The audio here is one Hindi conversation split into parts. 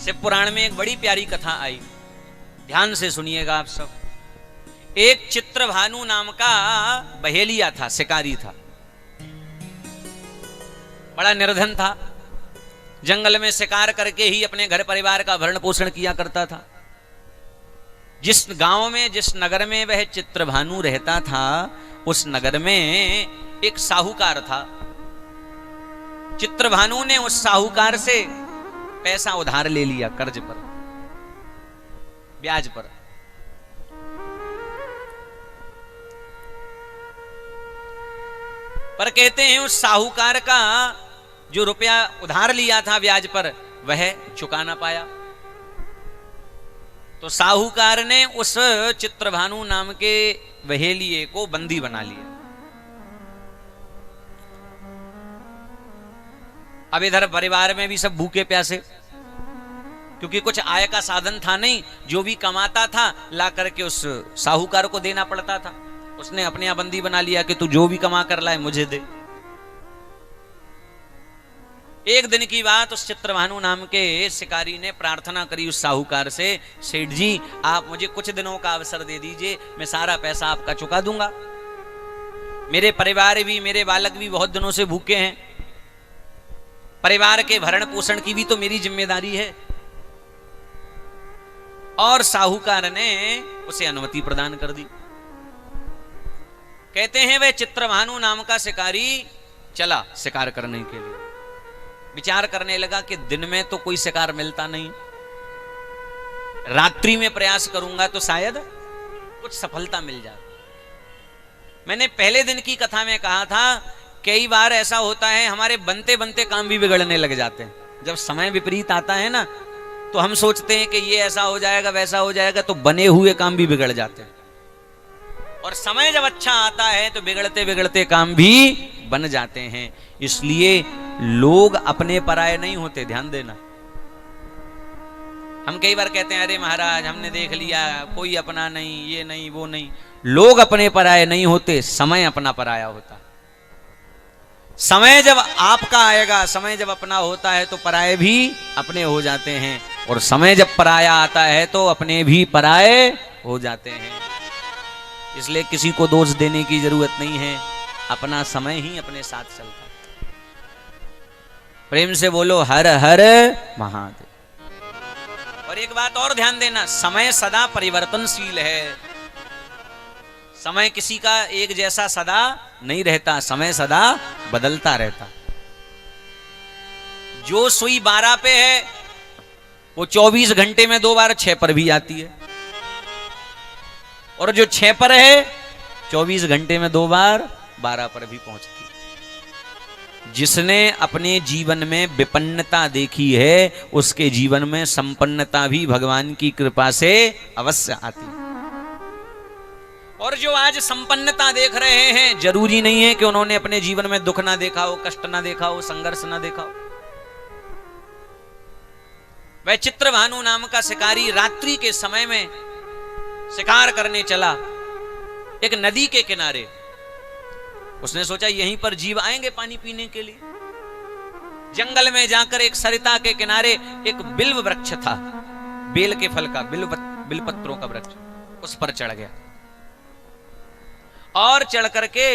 शिव पुराण में एक बड़ी प्यारी कथा आई, ध्यान से सुनिएगा आप सब। एक चित्रभानु नाम का बहेलिया था, शिकारी था, बड़ा निर्धन था, जंगल में शिकार करके ही अपने घर परिवार का भरण पोषण किया करता था। जिस गांव में, जिस नगर में वह चित्रभानु रहता था, उस नगर में एक साहूकार था। चित्रभानु ने उस साहूकार से पैसा उधार ले लिया, कर्ज पर, ब्याज पर। पर कहते हैं उस साहूकार का जो रुपया उधार लिया था ब्याज पर, वह चुका ना पाया। तो साहूकार ने उस चित्रभानु नाम के बहेलिये को बंदी बना लिया। अब इधर परिवार में भी सब भूखे प्यासे, क्योंकि कुछ आय का साधन था नहीं, जो भी कमाता था ला करके उस साहूकार को देना पड़ता था। उसने अपने यहाँ बंदी बना लिया कि तू जो भी कमा कर लाए मुझे दे। एक दिन की बात, उस चित्रभानु नाम के शिकारी ने प्रार्थना करी उस साहूकार से, सेठ जी आप मुझे कुछ दिनों का अवसर दे दीजिए, मैं सारा पैसा आपका चुका दूंगा। मेरे परिवार भी, मेरे बालक भी बहुत दिनों से भूखे हैं, परिवार के भरण पोषण की भी तो मेरी जिम्मेदारी है। और साहूकार ने उसे अनुमति प्रदान कर दी। कहते हैं वह चित्रभानु नाम का शिकारी चला शिकार करने के लिए। विचार करने लगा कि दिन में तो कोई शिकार मिलता नहीं, रात्रि में प्रयास करूंगा तो शायद कुछ सफलता मिल जाए। मैंने पहले दिन की कथा में कहा था, कई बार ऐसा होता है हमारे बनते बनते काम भी बिगड़ने लग जाते हैं। जब समय विपरीत आता है ना, तो हम सोचते हैं कि ये ऐसा हो जाएगा, वैसा हो जाएगा, तो बने हुए काम भी बिगड़ जाते हैं। और समय जब अच्छा आता है तो बिगड़ते बिगड़ते काम भी बन जाते हैं। इसलिए लोग अपने पराये नहीं होते, ध्यान देना। हम कई बार कहते हैं अरे महाराज हमने देख लिया, कोई अपना नहीं, ये नहीं, वो नहीं। लोग अपने पराये नहीं होते, समय अपना पराया होता। समय जब आपका आएगा, समय जब अपना होता है तो पराये भी अपने हो जाते हैं, और समय जब पराया आता है तो अपने भी पराये हो जाते हैं। इसलिए किसी को दोष देने की जरूरत नहीं है, अपना समय ही अपने साथ चलता है। प्रेम से बोलो हर हर महादेव। और एक बात और ध्यान देना, समय सदा परिवर्तनशील है। समय किसी का एक जैसा सदा नहीं रहता, समय सदा बदलता रहता। जो सुई 12 पे है वो 24 घंटे में 2 बार 6 पर भी आती है, और जो 6 पर है 24 घंटे में 2 बार 12 पर भी पहुंचती है। जिसने अपने जीवन में विपन्नता देखी है, उसके जीवन में संपन्नता भी भगवान की कृपा से अवश्य आती है। और जो आज संपन्नता देख रहे हैं, जरूरी नहीं है कि उन्होंने अपने जीवन में दुख ना देखा हो, कष्ट ना देखा हो, संघर्ष ना देखा हो। वह चित्रभानु नाम का शिकारी रात्रि के समय में शिकार करने चला एक नदी के किनारे। उसने सोचा यहीं पर जीव आएंगे पानी पीने के लिए। जंगल में जाकर एक सरिता के किनारे एक बिल्व वृक्ष था, बेल के फल का, बिल पत्रों का वृक्ष, उस पर चढ़ गया। और चढ़ करके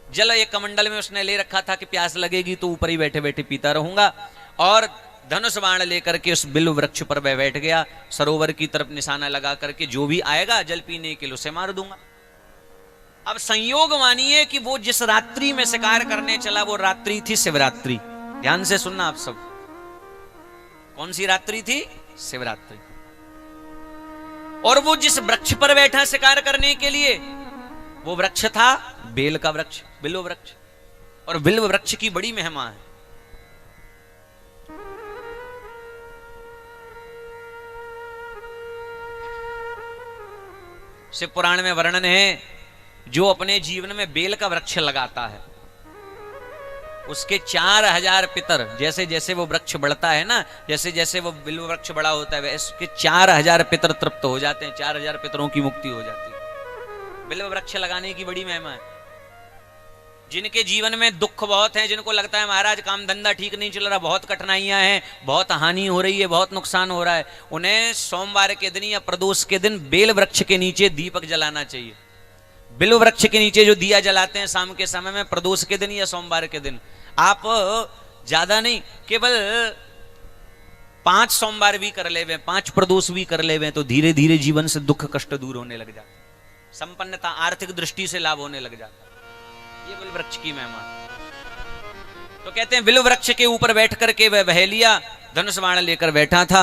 जल एक कमंडल में उसने ले रखा था कि प्यास लगेगी तो ऊपर ही बैठे बैठे पीता रहूंगा। और धनुष बाण लेकर के उस बिल्व वृक्ष पर बैठ गया, सरोवर की तरफ निशाना लगा करके जो भी आएगा जल पीने के लिए उसे मार दूंगा। अब संयोग मानिए कि वो जिस रात्रि में शिकार करने चला वो रात्रि थी शिवरात्रि। ध्यान से सुनना आप सब, कौन सी रात्रि थी? शिवरात्रि। और वो जिस वृक्ष पर बैठा शिकार करने के लिए, वो वृक्ष था बेल का वृक्ष, बिल्व वृक्ष। और बिल्व वृक्ष की बड़ी महिमा है। शिव पुराण में वर्णन है, जो अपने जीवन में बेल का वृक्ष लगाता है उसके 4000 पितर, जैसे जैसे वो वृक्ष बढ़ता है ना, जैसे जैसे वो बिल्व वृक्ष बड़ा होता है, उसके 4000 पितर तृप्त हो जाते हैं, 4000 पितरों की मुक्ति हो जाती है। बिल्व वृक्ष लगाने की बड़ी महिमा है। जिनके जीवन में दुख बहुत है, जिनको लगता है महाराज काम धंधा ठीक नहीं चल रहा, बहुत कठिनाइयां हैं, बहुत हानि हो रही है, बहुत नुकसान हो रहा है, उन्हें सोमवार के दिन या प्रदोष के दिन बेल वृक्ष के नीचे दीपक जलाना चाहिए। बेल वृक्ष के नीचे जो दिया जलाते हैं शाम के समय में, प्रदोष के दिन या सोमवार के दिन, आप ज्यादा नहीं, केवल 5 सोमवार भी कर लेवे, 5 प्रदोष भी कर लेवे, तो धीरे धीरे जीवन से दुख कष्ट दूर होने लग जाता, संपन्नता आर्थिक दृष्टि से लाभ होने लग जाता। ये बिल वृक्ष की महिमा। तो कहते हैं बिल वृक्ष के ऊपर बैठ करके वह बहेलिया धनुष बाण लेकर बैठा था।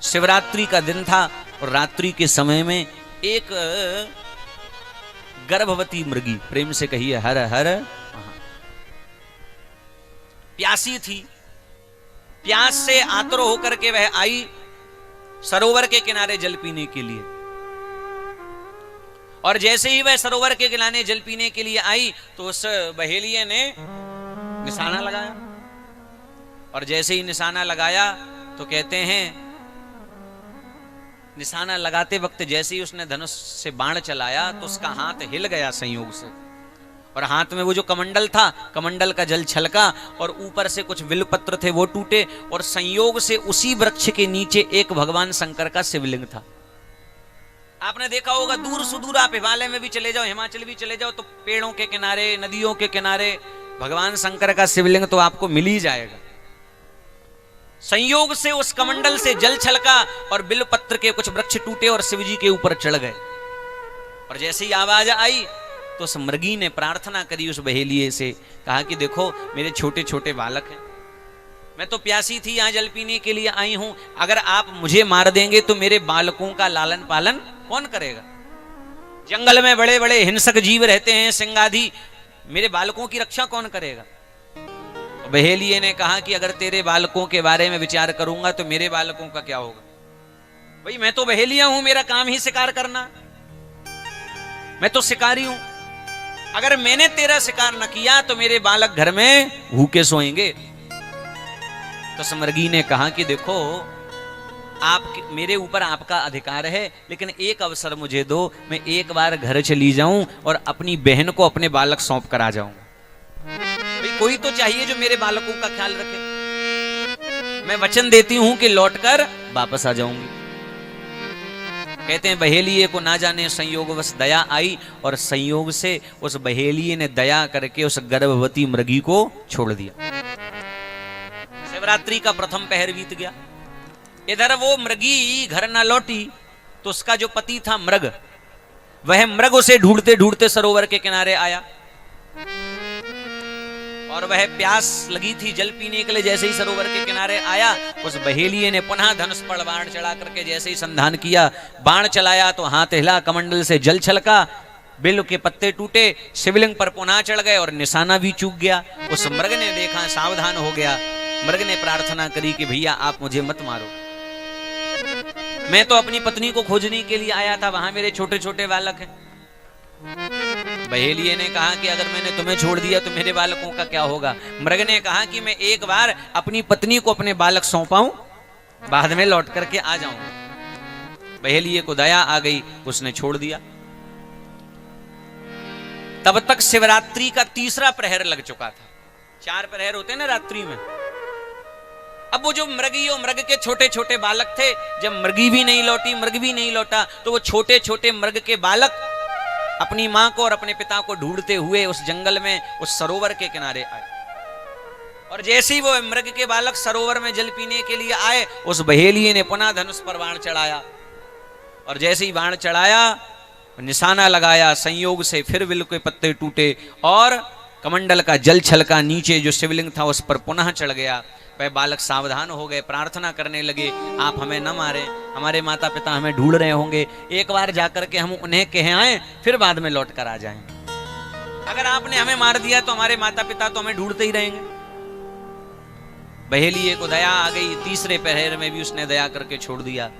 शिवरात्रि का दिन था और रात्रि के समय में एक गर्भवती मृगी, प्रेम से कहिए हर हर, प्यासी थी। प्यास से आतुर होकर के वह आई सरोवर के किनारे जल पीने के लिए। और जैसे ही वह सरोवर के किनारे जल पीने के लिए आई तो उस बहेलिये ने निशाना लगाया। और जैसे ही निशाना लगाया तो कहते हैं निशाना लगाते वक्त जैसे ही उसने धनुष से बाण चलाया तो उसका हाथ हिल गया संयोग से, और हाथ में वो जो कमंडल था, कमंडल का जल छलका और ऊपर से कुछ बिल्वपत्र थे वो टूटे, और संयोग से उसी वृक्ष के नीचे एक भगवान शंकर का शिवलिंग था। आपने देखा होगा दूर सुदूर, आप हिमालय में भी चले जाओ, हिमाचल भी चले जाओ, तो पेड़ों के किनारे, नदियों के किनारे भगवान शंकर का शिवलिंग तो आपको मिल ही जाएगा। संयोग से उस कमंडल से जल छलका और बिल्वपत्र के कुछ वृक्ष टूटे और शिवजी के ऊपर चढ़ गए। और जैसे ही आवाज आई तो उस मृगी ने प्रार्थना करी उस बहेलिये से, कहा कि देखो मेरे छोटे छोटे बालक हैं, मैं तो प्यासी थी, यहां जल पीने के लिए आई हूं, अगर आप मुझे मार देंगे तो मेरे बालकों का लालन पालन कौन करेगा? जंगल में बड़े बड़े हिंसक जीव रहते हैं, सिंह आदि, मेरे बालकों की रक्षा कौन करेगा? बहेलिये ने कहा कि अगर तेरे बालकों के बारे में विचार करूंगा तो मेरे बालकों का क्या होगा? भाई मैं तो बहेलिया हूं, मेरा काम ही शिकार करना, मैं तो शिकारी हूं, अगर मैंने तेरा शिकार न किया तो मेरे बालक घर में भूखे सोएंगे। तो समर्गी ने कहा कि देखो आप, मेरे ऊपर आपका अधिकार है, लेकिन एक अवसर मुझे दो, मैं एक बार घर चली जाऊं और अपनी बहन को अपने बालक सौंप कर आ जाऊं। भाई कोई तो चाहिए जो मेरे बालकों का ख्याल रखे, मैं वचन देती हूं कि लौटकर वापस आ जाऊंगी। कहते हैं बहेलिये को ना जाने संयोगवश दया आई और संयोग से उस बहेलिये ने दया करके उस गर्भवती मृगी को छोड़ दिया। शिवरात्रि का प्रथम पहर बीत गया, इधर वो मृगी घर ना लौटी तो उसका जो पति था मृग, वह मृग उसे ढूंढते ढूंढते सरोवर के किनारे आया और वह प्यास लगी थी जल पीने के लिए। जैसे ही सरोवर के किनारे आया उस बहेलिये ने पुनः धनुष पर बाण चढ़ा करके जैसे ही संधान किया, बाण चलाया तो हाथ हिला, कमंडल से जल छलका, बिल्व के पत्ते टूटे, शिवलिंग पर पुनः चढ़ गए और निशाना भी चूक गया। उस मृग ने देखा, सावधान हो गया। मृग ने प्रार्थना करी कि भैया आप मुझे मत मारो, मैं तो अपनी पत्नी को खोजने के लिए आया था, वहां मेरे छोटे छोटे बालक हैं। बहेलिये ने कहा कि अगर मैंने तुम्हें छोड़ दिया तो मेरे बालकों का क्या होगा? मृग ने कहा कि मैं एक बार अपनी पत्नी को अपने बालक सौंपाऊं, बाद में लौट करके आ जाऊंगा। बहेलिये को दया आ गई, उसने छोड़ दिया। तब तक शिवरात्रि का तीसरा प्रहर लग चुका था। 4 प्रहर होते ना रात्रि में। अब वो जो मृगी और मृग के छोटे छोटे बालक थे, जब मृगी भी नहीं लौटी, मृग भी नहीं लौटा, तो वो छोटे छोटे मृग के बालक अपनी मां को और अपने पिता को ढूंढते हुए उस जंगल में, उस सरोवर के किनारे आए। और जैसे ही वो मृग के बालक सरोवर में जल पीने के लिए आए, उस बहेलिये ने पुनः धनुष पर बाण चढ़ाया और जैसे ही बाण चढ़ाया, निशाना लगाया, संयोग से फिर बिल्व के पत्ते टूटे और कमंडल का जल छलका, नीचे जो शिवलिंग था उस पर पुनः चढ़ गया। वह बालक सावधान हो गए, प्रार्थना करने लगे, आप हमें न मारें, हमारे माता पिता हमें ढूंढ रहे होंगे, एक बार जाकर के हम उन्हें कहे आए, फिर बाद में लौट कर आ जाएंगे। अगर आपने हमें मार दिया तो हमारे माता पिता तो हमें ढूंढते ही रहेंगे। बहेलिये को दया आ गई, तीसरे पहर में भी उसने दया करके छोड़ दिया।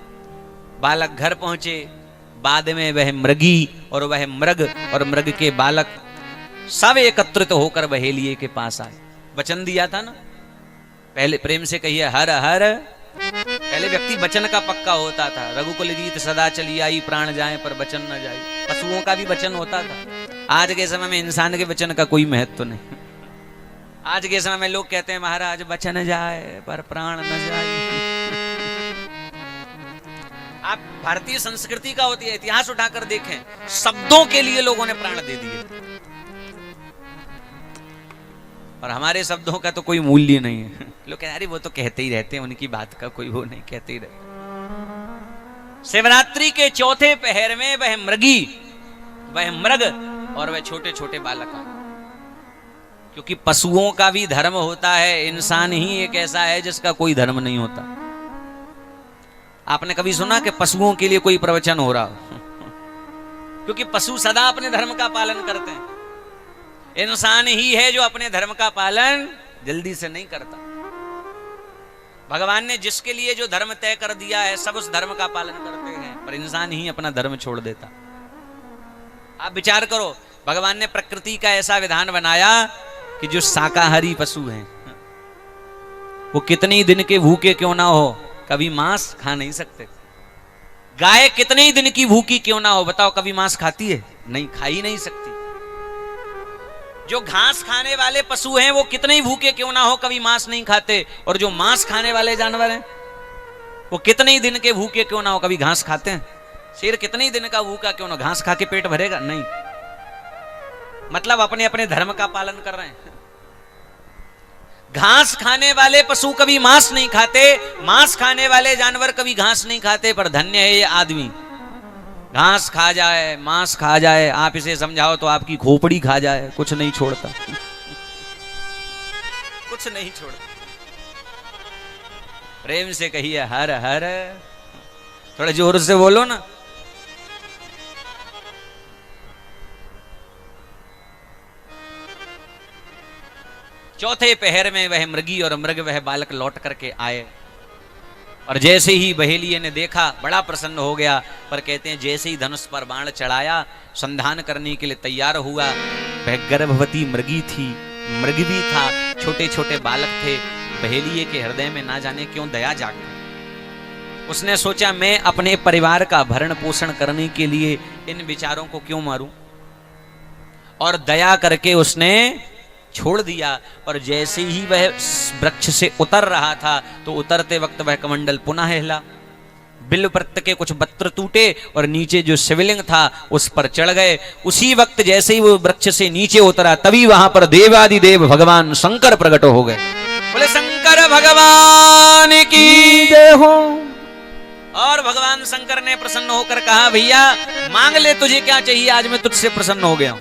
बालक घर पहुंचे, बाद में वह मृगी और वह मृग और मृग के बालक सब एकत्रित होकर बहेलिये के पास आए। वचन दिया था ना, पहले प्रेम से कहिए हर हर। पहले व्यक्ति वचन का पक्का होता था, रघुकुल रीत सदा चली आई, प्राण जाए पर वचन न जाए। पशुओं का भी वचन होता था, आज के समय में इंसान के वचन का कोई महत्व नहीं। आज के समय में लोग कहते हैं महाराज वचन जाए पर प्राण न जाए। आप भारतीय संस्कृति का होती है, इतिहास उठाकर देखें, शब्दों के लिए लोगों ने प्राण दे दिए और हमारे शब्दों का तो कोई मूल्य नहीं है। लोग कहते अरे वो तो कहते ही रहते हैं, उनकी बात का कोई वो नहीं, कहते ही रहते। शिवरात्रि के चौथे पहर में वह मृगी, वह मृग और वह छोटे छोटे बालक, क्योंकि पशुओं का भी धर्म होता है, इंसान ही एक ऐसा है जिसका कोई धर्म नहीं होता। आपने कभी सुना कि पशुओं के लिए कोई प्रवचन हो रहा हो? क्योंकि पशु सदा अपने धर्म का पालन करते हैं। इंसान ही है जो अपने धर्म का पालन जल्दी से नहीं करता। भगवान ने जिसके लिए जो धर्म तय कर दिया है सब उस धर्म का पालन करते हैं, पर इंसान ही अपना धर्म छोड़ देता। आप विचार करो, भगवान ने प्रकृति का ऐसा विधान बनाया कि जो शाकाहारी पशु हैं वो कितने ही दिन के भूखे क्यों ना हो कभी मांस खा नहीं सकते। गाय कितने ही दिन की भूखी क्यों ना हो, बताओ कभी मांस खाती है? नहीं, खा ही नहीं सकती। जो घास खाने वाले पशु हैं वो कितने ही भूखे क्यों ना हो कभी मांस नहीं खाते, और जो मांस खाने वाले जानवर हैं वो कितने ही दिन के भूखे क्यों ना हो कभी घास खाते हैं। शेर कितने ही दिन का भूखा क्यों ना, घास खा के पेट भरेगा? नहीं। मतलब अपने अपने धर्म का पालन कर रहे हैं। घास खाने वाले पशु कभी मांस नहीं खाते, मांस खाने वाले जानवर कभी घास नहीं खाते, पर धन्य है ये आदमी, घास खा जाए, मांस खा जाए, आप इसे समझाओ तो आपकी खोपड़ी खा जाए, कुछ नहीं छोड़ता। कुछ नहीं छोड़ता। प्रेम से कहिए हर हर, थोड़ा जोर से बोलो ना। चौथे पहर में वह मृगी और मृग वह बालक लौट करके आए, और जैसे ही बहेलिये ने देखा बड़ा प्रसन्न हो गया, पर कहते हैं जैसे ही धनुष पर बाण चढ़ाया, संधान करने के लिए तैयार हुआ, वह गर्भवती मृगी थी, मृग भी था, छोटे छोटे बालक थे। बहेलिये के हृदय में ना जाने क्यों दया जाग गई। उसने सोचा मैं अपने परिवार का भरण पोषण करने के लिए इन विचारों को क्यों मारूं, और दया करके उसने छोड़ दिया। और जैसे ही वह वृक्ष से उतर रहा था तो उतरते वक्त वह कमंडल पुनः हिला, बिल्वपत्र के कुछ पत्र टूटे और नीचे जो शिवलिंग था उस पर चढ़ गए। उसी वक्त जैसे ही वो वृक्ष से नीचे उतरा तभी वहां पर देवादिदेव भगवान शंकर प्रकट हो गए। बोले शंकर भगवान की जय हो। और भगवान शंकर ने प्रसन्न होकर कहा भैया मांग ले, तुझे क्या चाहिए, आज मैं तुझसे प्रसन्न हो गया हूं।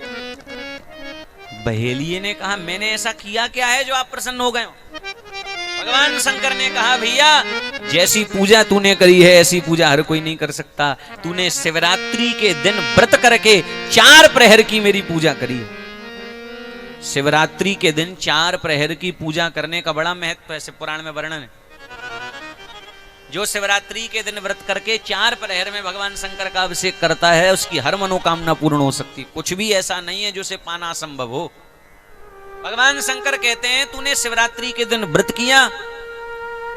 बहेलिये ने कहा मैंने ऐसा किया क्या है जो आप प्रसन्न हो गए हो। भगवान शंकर ने कहा भैया जैसी पूजा तूने करी है ऐसी पूजा हर कोई नहीं कर सकता। तूने शिवरात्रि के दिन व्रत करके 4 प्रहर की मेरी पूजा करी है। शिवरात्रि के दिन 4 प्रहर की पूजा करने का बड़ा महत्व है, पुराण में वर्णन है। जो शिवरात्रि के दिन व्रत करके 4 प्रहर में भगवान शंकर का अभिषेक करता है उसकी हर मनोकामना पूर्ण हो सकती। कुछ भी ऐसा नहीं है जो उसे पाना असंभव हो। भगवान शंकर कहते हैं तूने शिवरात्रि के दिन व्रत किया।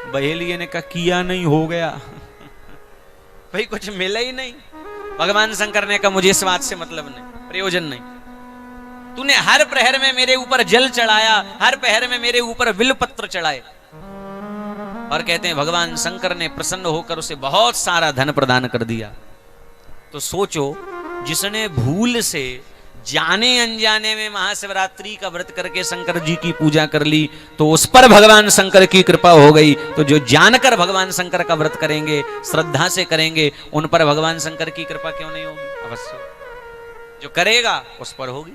बहेलिये ने कहा किया नहीं, हो गया। भाई कुछ मिला ही नहीं। भगवान शंकर ने कहा मुझे इस बात से मतलब नहीं, प्रयोजन नहीं। तूने हर प्रहर में मेरे ऊपर जल चढ़ाया, हर प्रहर में मेरे ऊपर बिल्वपत्र चढ़ाए। और कहते हैं भगवान शंकर ने प्रसन्न होकर उसे बहुत सारा धन प्रदान कर दिया। तो सोचो जिसने भूल से जाने अनजाने में महाशिवरात्रि का व्रत करके शंकर जी की पूजा कर ली तो उस पर भगवान शंकर की कृपा हो गई। तो जो जानकर भगवान शंकर का व्रत करेंगे, श्रद्धा से करेंगे, उन पर भगवान शंकर की कृपा क्यों नहीं होगी? अवश्य जो करेगा उस पर होगी।